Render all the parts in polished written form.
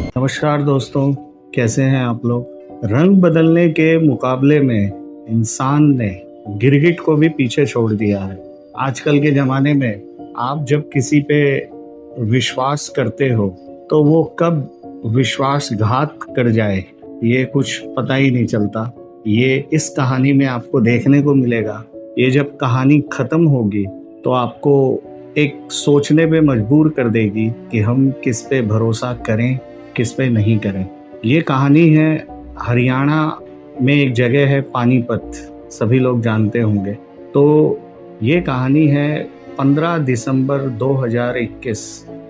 नमस्कार दोस्तों, कैसे हैं आप लोग। रंग बदलने के मुकाबले में इंसान ने गिरगिट को भी पीछे छोड़ दिया है। आजकल के ज़माने में आप जब किसी पे विश्वास करते हो तो वो कब विश्वासघात कर जाए ये कुछ पता ही नहीं चलता। ये इस कहानी में आपको देखने को मिलेगा। ये जब कहानी ख़त्म होगी तो आपको एक सोचने पे मजबूर कर देगी कि हम किस पे भरोसा करें, किस पे नहीं करें। ये कहानी है हरियाणा में एक जगह है पानीपत, सभी लोग जानते होंगे। तो ये कहानी है 15 दिसंबर 2021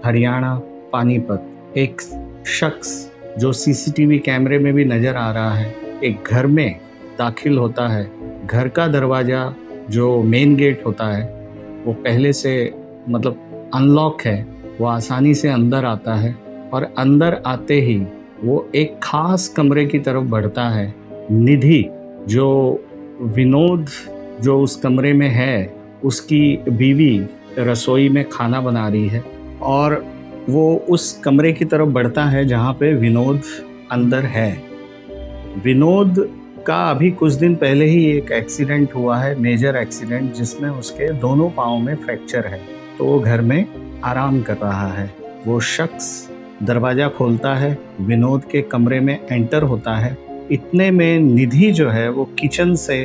हरियाणा पानीपत। एक शख्स जो सीसीटीवी कैमरे में भी नज़र आ रहा है, एक घर में दाखिल होता है। घर का दरवाज़ा जो मेन गेट होता है वो पहले से मतलब अनलॉक है, वो आसानी से अंदर आता है और अंदर आते ही वो एक खास कमरे की तरफ बढ़ता है। निधि जो विनोद जो उस कमरे में है, उसकी बीवी रसोई में खाना बना रही है और वो उस कमरे की तरफ बढ़ता है जहाँ पे विनोद अंदर है। विनोद का अभी कुछ दिन पहले ही एक एक्सीडेंट हुआ है, मेजर एक्सीडेंट, जिसमें उसके दोनों पाँव में फ्रैक्चर है। तो वो घर में आराम कर रहा है। वो शख्स दरवाज़ा खोलता है, विनोद के कमरे में एंटर होता है। इतने में निधि जो है वो किचन से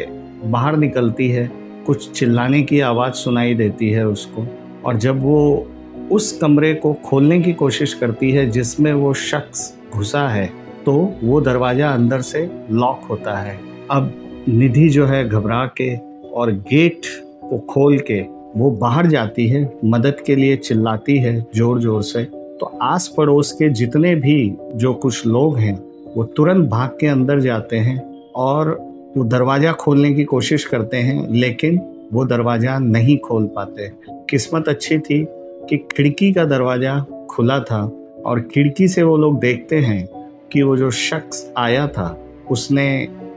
बाहर निकलती है। कुछ चिल्लाने की आवाज़ सुनाई देती है उसको, और जब वो उस कमरे को खोलने की कोशिश करती है जिसमें वो शख्स घुसा है तो वो दरवाज़ा अंदर से लॉक होता है। अब निधि जो है घबरा के और गेट को खोल के वो बाहर जाती है, मदद के लिए चिल्लाती है ज़ोर ज़ोर से। तो आस पड़ोस के जितने भी जो कुछ लोग हैं वो तुरंत भाग के अंदर जाते हैं और वो दरवाज़ा खोलने की कोशिश करते हैं, लेकिन वो दरवाज़ा नहीं खोल पाते। किस्मत अच्छी थी कि खिड़की का दरवाज़ा खुला था और खिड़की से वो लोग देखते हैं कि वो जो शख्स आया था उसने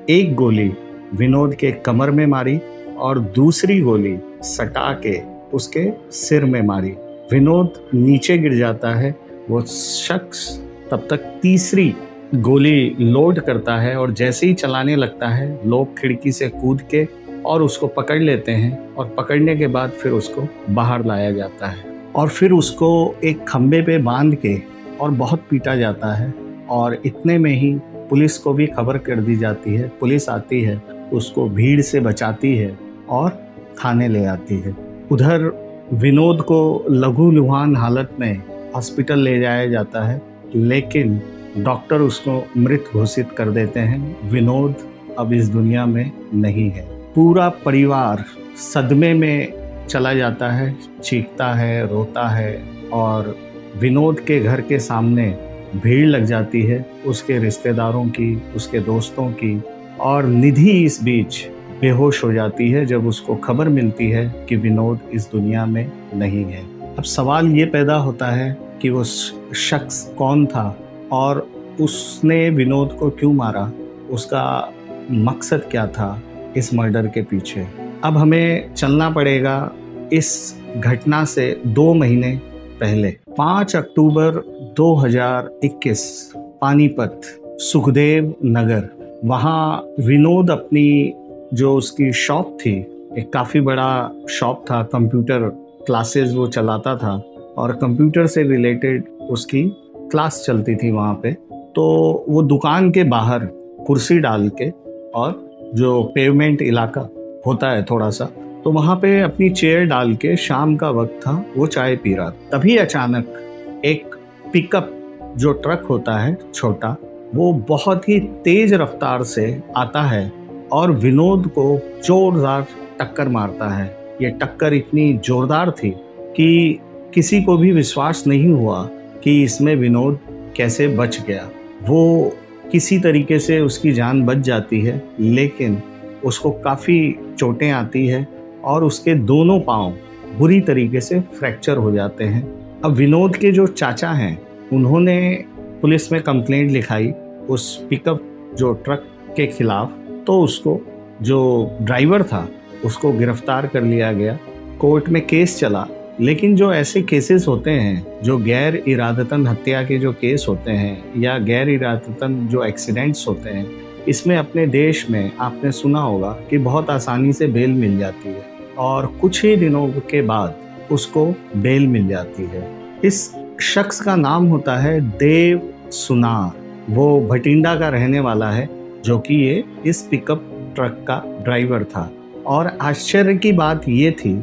एक गोली विनोद के कमर में मारी और दूसरी गोली सटा के उसके सिर में मारी। विनोद नीचे गिर जाता है। वो शख्स तब तक तीसरी गोली लोड करता है और जैसे ही चलाने लगता है लोग खिड़की से कूद के और उसको पकड़ लेते हैं, और पकड़ने के बाद फिर उसको बाहर लाया जाता है और फिर उसको एक खंबे पे बांध के और बहुत पीटा जाता है। और इतने में ही पुलिस को भी खबर कर दी जाती है। पुलिस आती है, उसको भीड़ से बचाती है और थाने ले आती है। उधर विनोद को लहूलुहान हालत में हॉस्पिटल ले जाया जाता है, लेकिन डॉक्टर उसको मृत घोषित कर देते हैं। विनोद अब इस दुनिया में नहीं है। पूरा परिवार सदमे में चला जाता है, चीखता है, रोता है और विनोद के घर के सामने भीड़ लग जाती है उसके रिश्तेदारों की, उसके दोस्तों की। और निधि इस बीच बेहोश हो जाती है जब उसको खबर मिलती है कि विनोद इस दुनिया में नहीं है। अब सवाल ये पैदा होता है कि वो शख्स कौन था और उसने विनोद को क्यों मारा, उसका मकसद क्या था इस मर्डर के पीछे। अब हमें चलना पड़ेगा इस घटना से 2 महीने पहले। 5 अक्टूबर 2021 पानीपत सुखदेव नगर, वहाँ विनोद अपनी जो उसकी शॉप थी, एक काफ़ी बड़ा शॉप था, कंप्यूटर क्लासेस वो चलाता था और कंप्यूटर से रिलेटेड उसकी क्लास चलती थी वहाँ पे। तो वो दुकान के बाहर कुर्सी डाल के, और जो पेवमेंट इलाका होता है थोड़ा सा, तो वहाँ पे अपनी चेयर डाल के शाम का वक्त था, वो चाय पी रहा। तभी अचानक एक पिकअप जो ट्रक होता है छोटा, वो बहुत ही तेज रफ्तार से आता है और विनोद को जोरदार टक्कर मारता है। ये टक्कर इतनी जोरदार थी कि किसी को भी विश्वास नहीं हुआ कि इसमें विनोद कैसे बच गया। वो किसी तरीके से उसकी जान बच जाती है, लेकिन उसको काफ़ी चोटें आती है और उसके दोनों पाँव बुरी तरीके से फ्रैक्चर हो जाते हैं। अब विनोद के जो चाचा हैं उन्होंने पुलिस में कंप्लेंट लिखाई उस पिकअप जो ट्रक के खिलाफ। तो उसको जो ड्राइवर था उसको गिरफ्तार कर लिया गया, कोर्ट में केस चला लेकिन जो ऐसे केसेस होते हैं, जो गैर इरादतन हत्या के जो केस होते हैं या गैर इरादतन जो एक्सीडेंट्स होते हैं, इसमें अपने देश में आपने सुना होगा कि बहुत आसानी से बेल मिल जाती है और कुछ ही दिनों के बाद उसको बेल मिल जाती है। इस शख्स का नाम होता है देव सुनार। वो भटिंडा का रहने वाला है, जो कि ये इस पिकअप ट्रक का ड्राइवर था। और आश्चर्य की बात ये थी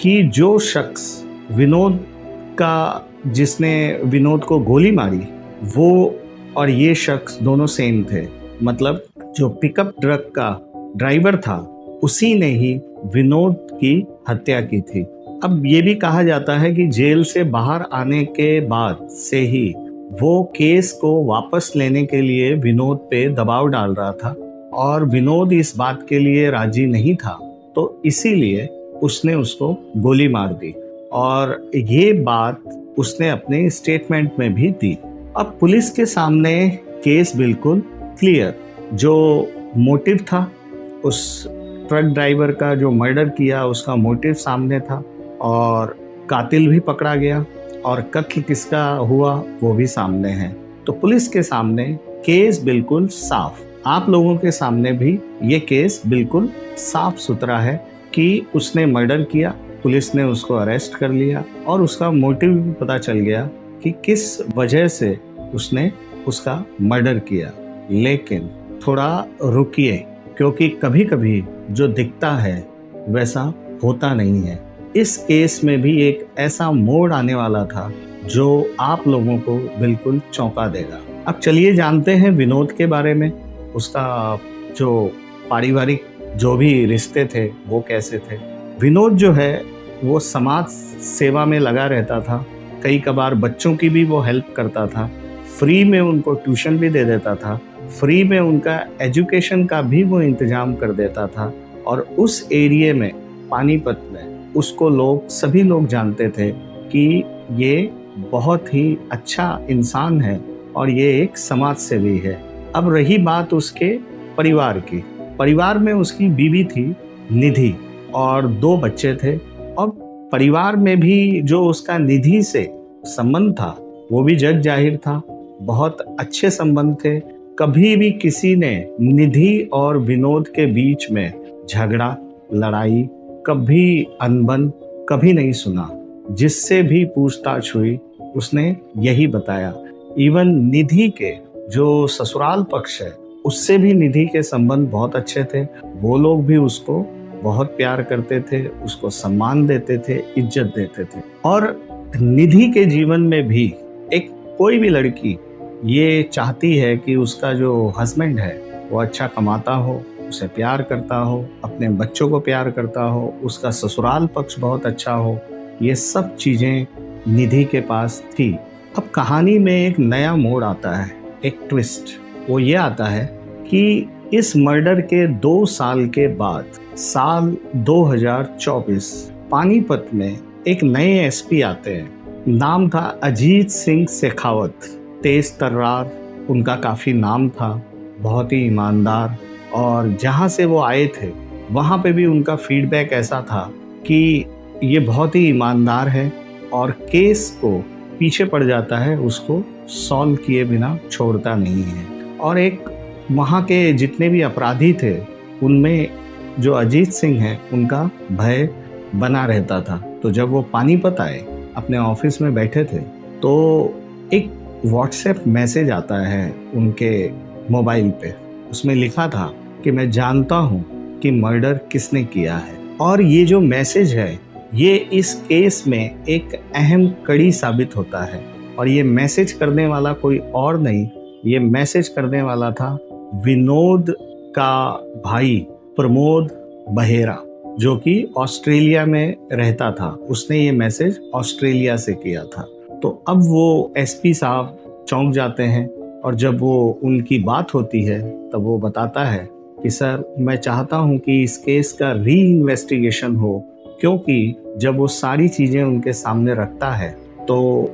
कि जो शख्स विनोद का, जिसने विनोद को गोली मारी, वो और ये शख्स दोनों सेम थे। मतलब जो पिकअप ट्रक का ड्राइवर था, उसी ने ही विनोद की हत्या की थी। अब ये भी कहा जाता है कि जेल से बाहर आने के बाद से ही वो केस को वापस लेने के लिए विनोद पे दबाव डाल रहा था और विनोद इस बात के लिए राजी नहीं था, तो इसीलिए उसने उसको गोली मार दी। और ये बात उसने अपने स्टेटमेंट में भी दी। अब पुलिस के सामने केस बिल्कुल क्लियर, जो मोटिव था उस ट्रक ड्राइवर का जो मर्डर किया, उसका मोटिव सामने था और कातिल भी पकड़ा गया और कत्ल किसका हुआ वो भी सामने है। तो पुलिस के सामने केस बिल्कुल साफ, आप लोगों के सामने भी ये केस बिल्कुल साफ सुथरा है कि उसने मर्डर किया, पुलिस ने उसको अरेस्ट कर लिया और उसका मोटिव भी पता चल गया कि किस वजह से उसने उसका मर्डर किया। लेकिन थोड़ा रुकिए, क्योंकि कभी कभी जो दिखता है वैसा होता नहीं है। इस केस में भी एक ऐसा मोड़ आने वाला था जो आप लोगों को बिल्कुल चौंका देगा। अब चलिए जानते हैं विनोद के बारे में, उसका जो पारिवारिक जो भी रिश्ते थे वो कैसे थे। विनोद जो है वो समाज सेवा में लगा रहता था, कई कबार बच्चों की भी वो हेल्प करता था, फ्री में उनको ट्यूशन भी दे देता था, फ्री में उनका एजुकेशन का भी वो इंतजाम कर देता था। और उस एरिया में, पानीपत में, उसको सभी लोग जानते थे कि ये बहुत ही अच्छा इंसान है और ये एक समाज सेवी है। अब रही बात उसके परिवार की। परिवार में उसकी बीवी थी निधि और 2 बच्चे थे। और परिवार में भी जो उसका निधि से संबंध था वो भी जग जाहिर था, बहुत अच्छे संबंध थे। कभी भी किसी ने निधि और विनोद के बीच में झगड़ा, लड़ाई, कभी अनबन कभी नहीं सुना। जिससे भी पूछताछ हुई उसने यही बताया। इवन निधि के जो ससुराल पक्ष है उससे भी निधि के संबंध बहुत अच्छे थे। वो लोग भी उसको बहुत प्यार करते थे, उसको सम्मान देते थे, इज्जत देते थे। और निधि के जीवन में भी एक कोई भी लड़की ये चाहती है कि उसका जो हस्बैंड है वो अच्छा कमाता हो, उसे प्यार करता हो, अपने बच्चों को प्यार करता हो, उसका ससुराल पक्ष बहुत अच्छा हो। ये सब चीज़ें निधि के पास थी। अब कहानी में एक नया मोड़ आता है, एक ट्विस्ट। वो ये आता है कि इस मर्डर के 2 साल के बाद, साल 2024, पानीपत में एक नए एसपी आते हैं। नाम था अजीत सिंह शेखावत। तेज तर्रार उनका काफ़ी नाम था, बहुत ही ईमानदार। और जहाँ से वो आए थे वहाँ पे भी उनका फीडबैक ऐसा था कि ये बहुत ही ईमानदार है और केस को पीछे पड़ जाता है, उसको सॉल्व किए बिना छोड़ता नहीं है। और एक वहाँ के जितने भी अपराधी थे उनमें जो अजीत सिंह हैं उनका भय बना रहता था। तो जब वो पानीपत आए, अपने ऑफिस में बैठे थे, तो एक व्हाट्सएप मैसेज आता है उनके मोबाइल पे। उसमें लिखा था कि मैं जानता हूँ कि मर्डर किसने किया है। और ये जो मैसेज है ये इस केस में एक अहम कड़ी साबित होता है। और ये मैसेज करने वाला कोई और नहीं, ये मैसेज करने वाला था विनोद का भाई प्रमोद बहेरा, जो कि ऑस्ट्रेलिया में रहता था। उसने ये मैसेज ऑस्ट्रेलिया से किया था। तो अब वो एसपी साहब चौंक जाते हैं और जब वो उनकी बात होती है तब वो बताता है कि सर, मैं चाहता हूँ कि इस केस का री इन्वेस्टिगेशन हो, क्योंकि जब वो सारी चीज़ें उनके सामने रखता है तो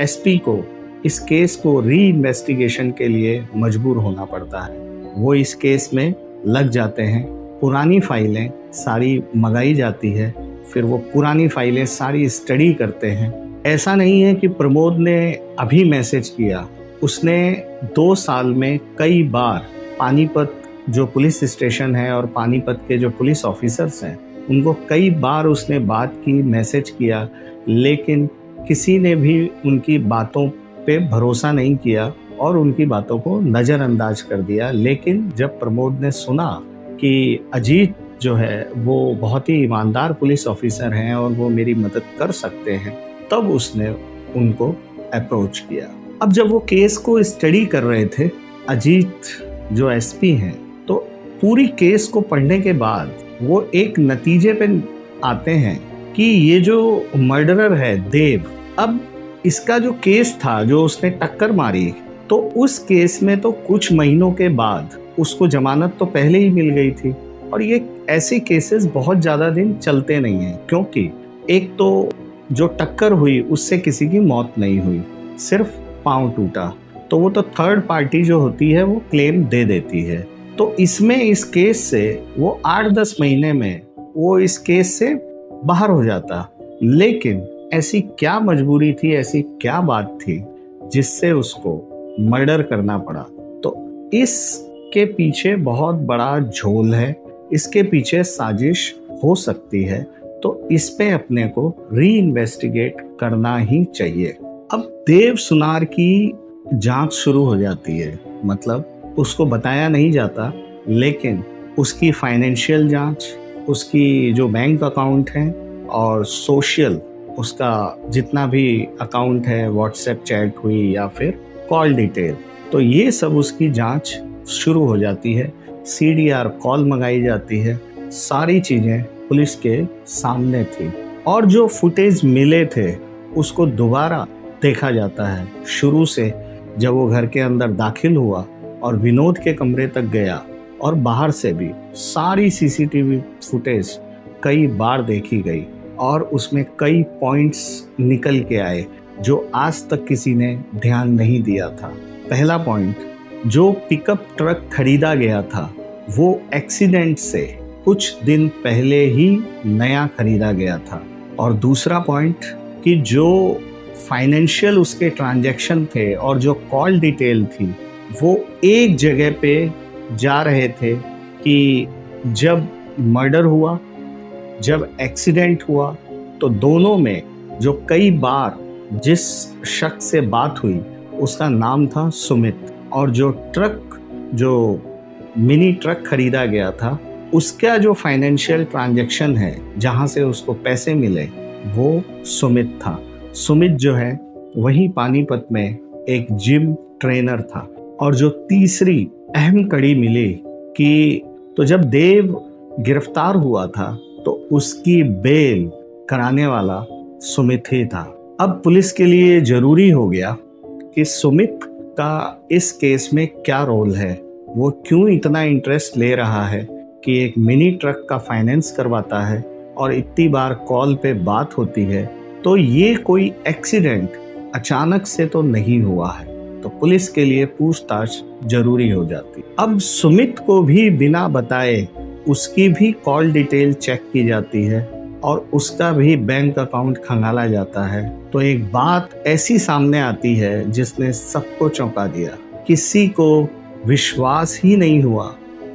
एसपी को इस केस को री इन्वेस्टिगेशन के लिए मजबूर होना पड़ता है। वो इस केस में लग जाते हैं, पुरानी फाइलें सारी मंगाई जाती है, फिर वो पुरानी फाइलें सारी स्टडी करते हैं। ऐसा नहीं है कि प्रमोद ने अभी मैसेज किया, उसने 2 साल में कई बार पानीपत जो पुलिस स्टेशन है और पानीपत के जो पुलिस ऑफिसर्स हैं उनको कई बार उसने बात की, मैसेज किया, लेकिन किसी ने भी उनकी बातों पे भरोसा नहीं किया और उनकी बातों को नज़रअंदाज कर दिया। लेकिन जब प्रमोद ने सुना कि अजीत जो है वो बहुत ही ईमानदार पुलिस ऑफिसर हैं और वो मेरी मदद कर सकते हैं, तब उसने उनको अप्रोच किया। अब जब वो केस को स्टडी कर रहे थे, अजीत जो एसपी हैं, तो पूरी केस को पढ़ने के बाद वो एक नतीजे पे आते हैं कि ये जो मर्डरर है देव, अब इसका जो केस था जो उसने टक्कर मारी, तो उस केस में तो कुछ महीनों के बाद उसको जमानत तो पहले ही मिल गई थी। और ये ऐसे केसेस बहुत ज़्यादा दिन चलते नहीं हैं, क्योंकि एक तो जो टक्कर हुई उससे किसी की मौत नहीं हुई, सिर्फ पाँव टूटा, तो वो तो थर्ड पार्टी जो होती है वो क्लेम दे देती है। तो इसमें इस केस से वो 8-10 महीने में वो इस केस से बाहर हो जाता। लेकिन ऐसी क्या मजबूरी थी, ऐसी क्या बात थी जिससे उसको मर्डर करना पड़ा? तो इसके पीछे बहुत बड़ा झोल है, इसके पीछे साजिश हो सकती है, तो इस पे अपने को री इन्वेस्टिगेट करना ही चाहिए। अब देव सुनार की जांच शुरू हो जाती है, मतलब उसको बताया नहीं जाता, लेकिन उसकी फाइनेंशियल जांच, उसकी जो बैंक अकाउंट है और सोशल उसका जितना भी अकाउंट है, व्हाट्सएप चैट हुई या फिर कॉल डिटेल, तो ये सब उसकी जांच शुरू हो जाती है। CDR कॉल मंगाई जाती है, सारी चीज़ें पुलिस के सामने थी और जो फुटेज मिले थे उसको दोबारा देखा जाता है। शुरू से जब वो घर के अंदर दाखिल हुआ और विनोद के कमरे तक गया और बाहर से भी सारी CCTV फुटेज कई बार देखी गई और उसमें कई पॉइंट्स निकल के आए जो आज तक किसी ने ध्यान नहीं दिया था। पहला पॉइंट, जो पिकअप ट्रक खरीदा गया था वो एक्सीडेंट से कुछ दिन पहले ही नया खरीदा गया था। और दूसरा पॉइंट कि जो फाइनेंशियल उसके ट्रांजैक्शन थे और जो कॉल डिटेल थी वो एक जगह पे जा रहे थे कि जब मर्डर हुआ, जब एक्सीडेंट हुआ, तो दोनों में जो कई बार जिस शख्स से बात हुई उसका नाम था सुमित, और जो मिनी ट्रक खरीदा गया था उसका जो फाइनेंशियल ट्रांजैक्शन है जहां से उसको पैसे मिले वो सुमित था। सुमित जो है वही पानीपत में एक जिम ट्रेनर था। और जो तीसरी अहम कड़ी मिली कि तो जब देव गिरफ्तार हुआ था तो उसकी बेल कराने वाला सुमित ही था। अब पुलिस के लिए जरूरी हो गया कि सुमित का इस केस में क्या रोल है, वो क्यों इतना इंटरेस्ट ले रहा है कि एक मिनी ट्रक का फाइनेंस करवाता है और इतनी बार कॉल पे बात होती है, तो ये कोई एक्सीडेंट अचानक से तो नहीं हुआ है। तो पुलिस के लिए पूछताछ जरूरी हो जाती। अब सुमित को भी बिना बताए उसकी भी कॉल डिटेल चेक की जाती है और उसका भी बैंक अकाउंट खंगाला जाता है। तो एक बात ऐसी सामने आती है जिसने सबको चौंका दिया। किसी को विश्वास ही नहीं हुआ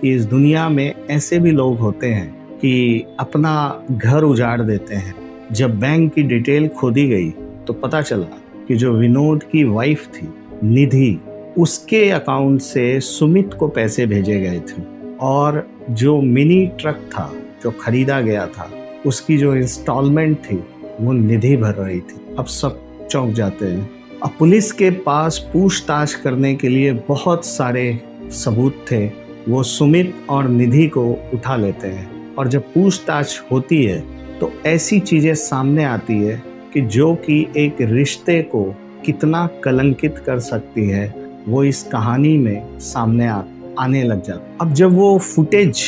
कि इस दुनिया में ऐसे भी लोग होते हैं कि अपना घर उजाड़ देते हैं। जब बैंक की डिटेल खोदी गई तो पता चला कि जो विनोद की वाइफ थी निधि, उसके अकाउंट से सुमित को पैसे भेजे गए थे और जो मिनी ट्रक था जो खरीदा गया था उसकी जो इंस्टॉलमेंट थी वो निधि भर रही थी। अब सब चौंक जाते हैं। अब पुलिस के पास पूछताछ करने के लिए बहुत सारे सबूत थे, वो सुमित और निधि को उठा लेते हैं और जब पूछताछ होती है तो ऐसी चीज़ें सामने आती है कि जो कि एक रिश्ते को कितना कलंकित कर सकती है वो इस कहानी में सामने आने लग जाता। अब जब वो फुटेज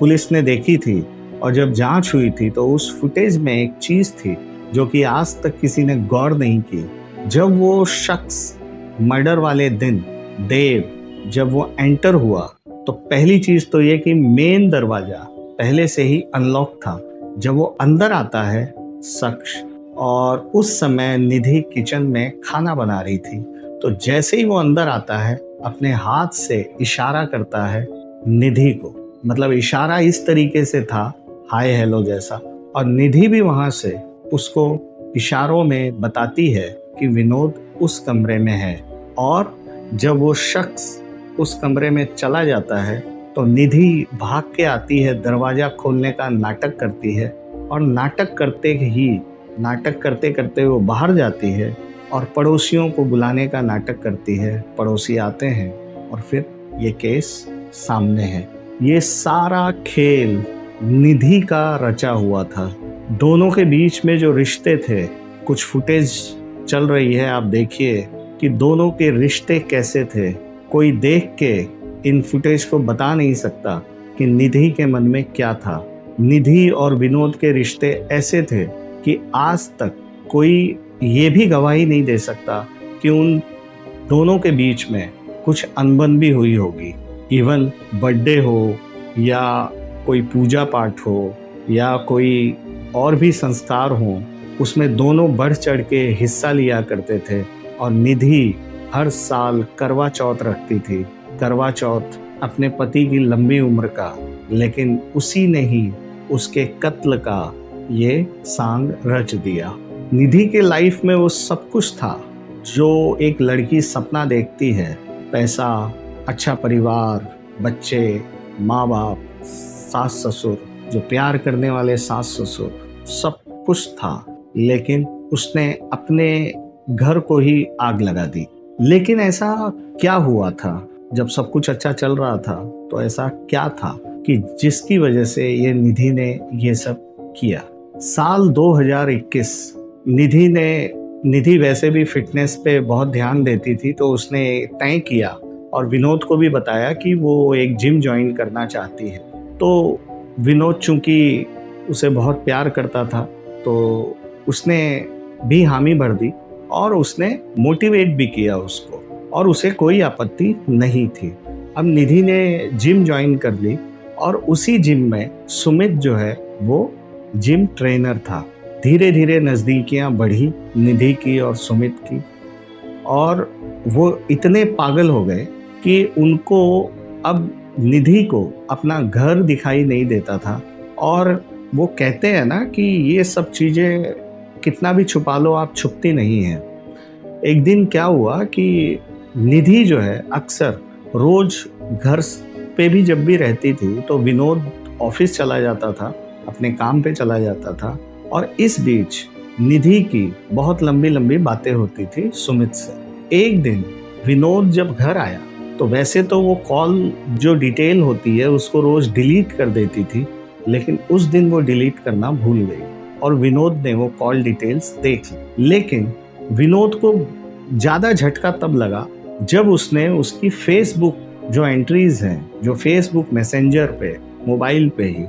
पुलिस ने देखी थी और जब जांच हुई थी तो उस फुटेज में एक चीज़ थी जो कि आज तक किसी ने गौर नहीं की। जब वो शख्स मर्डर वाले दिन देव जब वो एंटर हुआ तो पहली चीज़ तो ये कि मेन दरवाज़ा पहले से ही अनलॉक था, जब वो अंदर आता है शख्स, और उस समय निधि किचन में खाना बना रही थी, तो जैसे ही वो अंदर आता है अपने हाथ से इशारा करता है निधि को। मतलब इशारा इस तरीके से था, हाय हेलो जैसा, और निधि भी वहाँ से उसको इशारों में बताती है कि विनोद उस कमरे में है। और जब वो शख्स उस कमरे में चला जाता है तो निधि भाग के आती है, दरवाज़ा खोलने का नाटक करती है, और नाटक करते करते वो बाहर जाती है और पड़ोसियों को बुलाने का नाटक करती है। पड़ोसी आते हैं और फिर ये केस सामने है। ये सारा खेल निधि का रचा हुआ था। दोनों के बीच में जो रिश्ते थे, कुछ फुटेज चल रही है, आप देखिए कि दोनों के रिश्ते कैसे थे। कोई देख के इन फुटेज को बता नहीं सकता कि निधि के मन में क्या था। निधि और विनोद के रिश्ते ऐसे थे कि आज तक कोई ये भी गवाही नहीं दे सकता कि उन दोनों के बीच में कुछ अनबन भी हुई होगी। इवन बर्थडे हो या कोई पूजा पाठ हो या कोई और भी संस्कार हो, उसमें दोनों बढ़ चढ़ के हिस्सा लिया करते थे। और निधि हर साल करवा चौथ रखती थी। करवा चौथ अपने पति की लंबी उम्र का, लेकिन उसी ने ही उसके कत्ल का ये सांग रच दिया। निधि के लाइफ में वो सब कुछ था जो एक लड़की सपना देखती है। पैसा, अच्छा परिवार, बच्चे, माँ बाप, सास ससुर, जो प्यार करने वाले सास ससुर, सब कुछ था। लेकिन उसने अपने घर को ही आग लगा दी। लेकिन ऐसा क्या हुआ था? जब सब कुछ अच्छा चल रहा था तो ऐसा क्या था कि जिसकी वजह से ये निधि ने ये सब किया? साल 2021 निधि वैसे भी फिटनेस पे बहुत ध्यान देती थी, तो उसने तय किया और विनोद को भी बताया कि वो एक जिम ज्वाइन करना चाहती है। तो विनोद चूंकि उसे बहुत प्यार करता था तो उसने भी हामी भर दी और उसने मोटिवेट भी किया उसको, और उसे कोई आपत्ति नहीं थी। अब निधि ने जिम ज्वाइन कर ली और उसी जिम में सुमित जो है वो जिम ट्रेनर था। धीरे धीरे नज़दीकियाँ बढ़ी निधि की और सुमित की, और वो इतने पागल हो गए कि उनको अब निधि को अपना घर दिखाई नहीं देता था। और वो कहते हैं ना कि ये सब चीज़ें कितना भी छुपा लो, आप छुपती नहीं हैं। एक दिन क्या हुआ कि निधि जो है अक्सर रोज घर पे भी जब भी रहती थी तो विनोद ऑफिस चला जाता था, अपने काम पे चला जाता था, और इस बीच निधि की बहुत लंबी लंबी बातें होती थी सुमित से। एक दिन विनोद जब घर आया तो वैसे तो वो कॉल जो डिटेल होती है उसको रोज डिलीट कर देती थी, लेकिन उस दिन वो डिलीट करना भूल गई और विनोद ने वो कॉल डिटेल्स देख ली। लेकिन विनोद को ज़्यादा झटका तब लगा जब उसने उसकी फेसबुक जो एंट्रीज हैं, जो फेसबुक मैसेंजर पे मोबाइल पे ही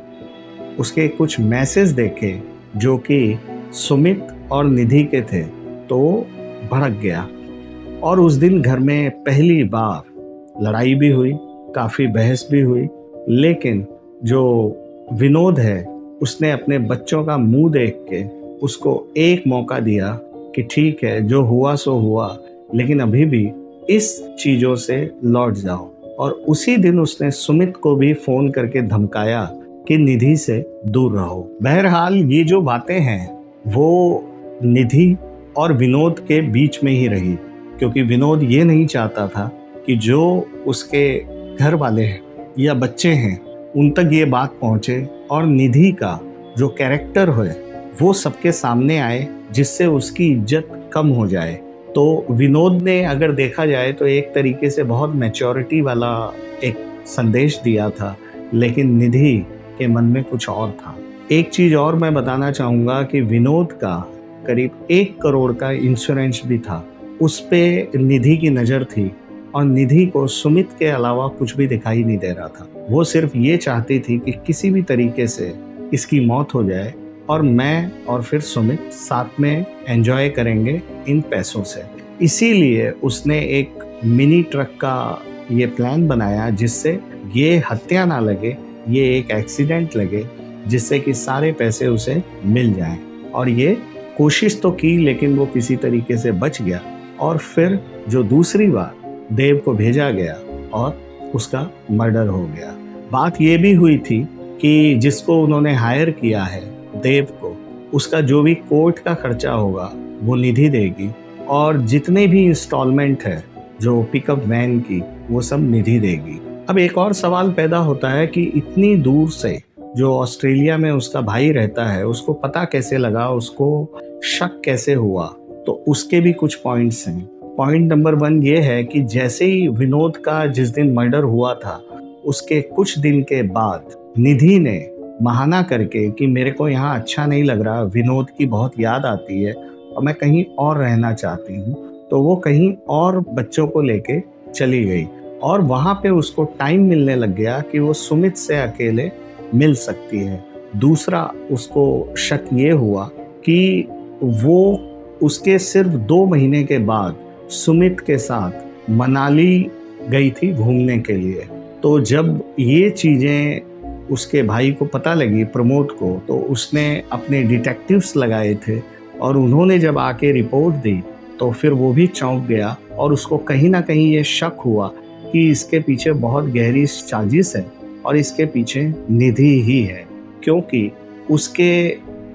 उसके कुछ मैसेज देखे जो कि सुमित और निधि के थे, तो भड़क गया। और उस दिन घर में पहली बार लड़ाई भी हुई, काफ़ी बहस भी हुई, लेकिन जो विनोद है उसने अपने बच्चों का मुंह देख के उसको एक मौका दिया कि ठीक है, जो हुआ सो हुआ, लेकिन अभी भी इस चीज़ों से लौट जाओ। और उसी दिन उसने सुमित को भी फ़ोन करके धमकाया कि निधि से दूर रहो। बहरहाल ये जो बातें हैं वो निधि और विनोद के बीच में ही रही, क्योंकि विनोद ये नहीं चाहता था कि जो उसके घर वाले हैं या बच्चे हैं उन तक ये बात पहुँचे और निधि का जो कैरेक्टर है वो सबके सामने आए, जिससे उसकी इज्जत कम हो जाए। तो विनोद ने अगर देखा जाए तो एक तरीके से बहुत मैच्योरिटी वाला एक संदेश दिया था, लेकिन निधि के मन में कुछ और था। एक चीज़ और मैं बताना चाहूँगा कि विनोद का करीब 1 करोड़ का इंश्योरेंस भी था, उस पे निधि की नज़र थी और निधि को सुमित के अलावा कुछ भी दिखाई नहीं दे रहा था। वो सिर्फ ये चाहती थी कि किसी भी तरीके से इसकी मौत हो जाए और मैं और फिर सुमित साथ में एंजॉय करेंगे इन पैसों से। इसीलिए उसने एक मिनी ट्रक का ये प्लान बनाया जिससे ये हत्या ना लगे, ये एक एक्सीडेंट लगे, जिससे कि सारे पैसे उसे मिल जाएं। और ये कोशिश तो की, लेकिन वो किसी तरीके से बच गया। और फिर जो दूसरी बार देव को भेजा गया और उसका मर्डर हो गया। बात ये भी हुई थी कि जिसको उन्होंने हायर किया है, देव को, उसका जो भी कोर्ट का खर्चा होगा वो निधि देगी, और जितने भी इंस्टॉलमेंट है जो पिकअप वैन की, वो सब निधि देगी। अब एक और सवाल पैदा होता है कि इतनी दूर से जो ऑस्ट्रेलिया में उसका भाई रहता है, उसको पता कैसे लगा, उसको शक कैसे हुआ? तो उसके भी कुछ पॉइंट्स हैं। पॉइंट नंबर 1 ये है कि जैसे ही विनोद का जिस दिन मर्डर हुआ था, उसके कुछ दिन के बाद निधि ने बहाना करके कि मेरे को यहाँ अच्छा नहीं लग रहा, विनोद की बहुत याद आती है और मैं कहीं और रहना चाहती हूँ, तो वो कहीं और बच्चों को लेके चली गई। और वहाँ पे उसको टाइम मिलने लग गया कि वो सुमित से अकेले मिल सकती है। दूसरा, उसको शक ये हुआ कि वो उसके सिर्फ 2 महीने के बाद सुमित के साथ मनाली गई थी घूमने के लिए। तो जब ये चीज़ें उसके भाई को पता लगी, प्रमोद को, तो उसने अपने डिटेक्टिव्स लगाए थे और उन्होंने जब आके रिपोर्ट दी तो फिर वो भी चौंक गया और उसको कहीं ना कहीं ये शक हुआ कि इसके पीछे बहुत गहरी साजिश है और इसके पीछे निधि ही है। क्योंकि उसके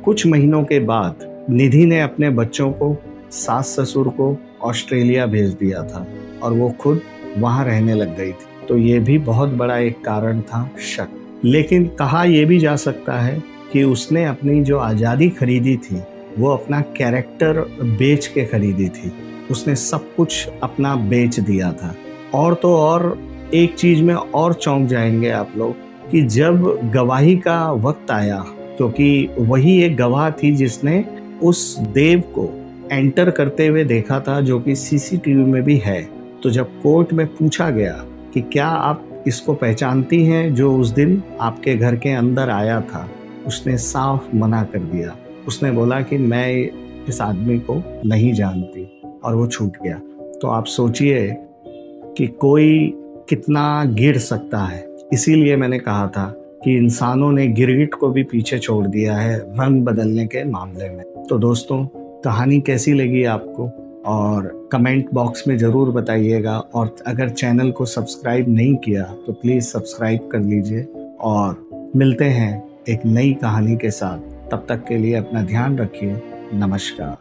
कुछ महीनों के बाद निधि ने अपने बच्चों को, सास ससुर को ऑस्ट्रेलिया भेज दिया था और वो खुद वहाँ रहने लग गई थी। तो ये भी बहुत बड़ा एक कारण था शक। लेकिन कहा यह भी जा सकता है कि उसने अपनी जो आज़ादी खरीदी थी वो अपना कैरेक्टर बेच के खरीदी थी। उसने सब कुछ अपना बेच दिया था। और तो और एक चीज़ में और चौंक जाएंगे आप लोग कि जब गवाही का वक्त आया, क्योंकि वही एक गवाह थी जिसने उस देव को एंटर करते हुए देखा था, जो कि सीसीटीवी में भी है। तो जब कोर्ट में पूछा गया कि क्या आप इसको पहचानती हैं जो उस दिन आपके घर के अंदर आया था, उसने साफ मना कर दिया। उसने बोला कि मैं इस आदमी को नहीं जानती, और वो छूट गया। तो आप सोचिए कि कोई कितना गिर सकता है। इसीलिए मैंने कहा था कि इंसानों ने गिरगिट को भी पीछे छोड़ दिया है रंग बदलने के मामले में। तो दोस्तों, कहानी कैसी लगी आपको, और कमेंट बॉक्स में ज़रूर बताइएगा। और अगर चैनल को सब्सक्राइब नहीं किया तो प्लीज़ सब्सक्राइब कर लीजिए। और मिलते हैं एक नई कहानी के साथ। तब तक के लिए अपना ध्यान रखिए। नमस्कार।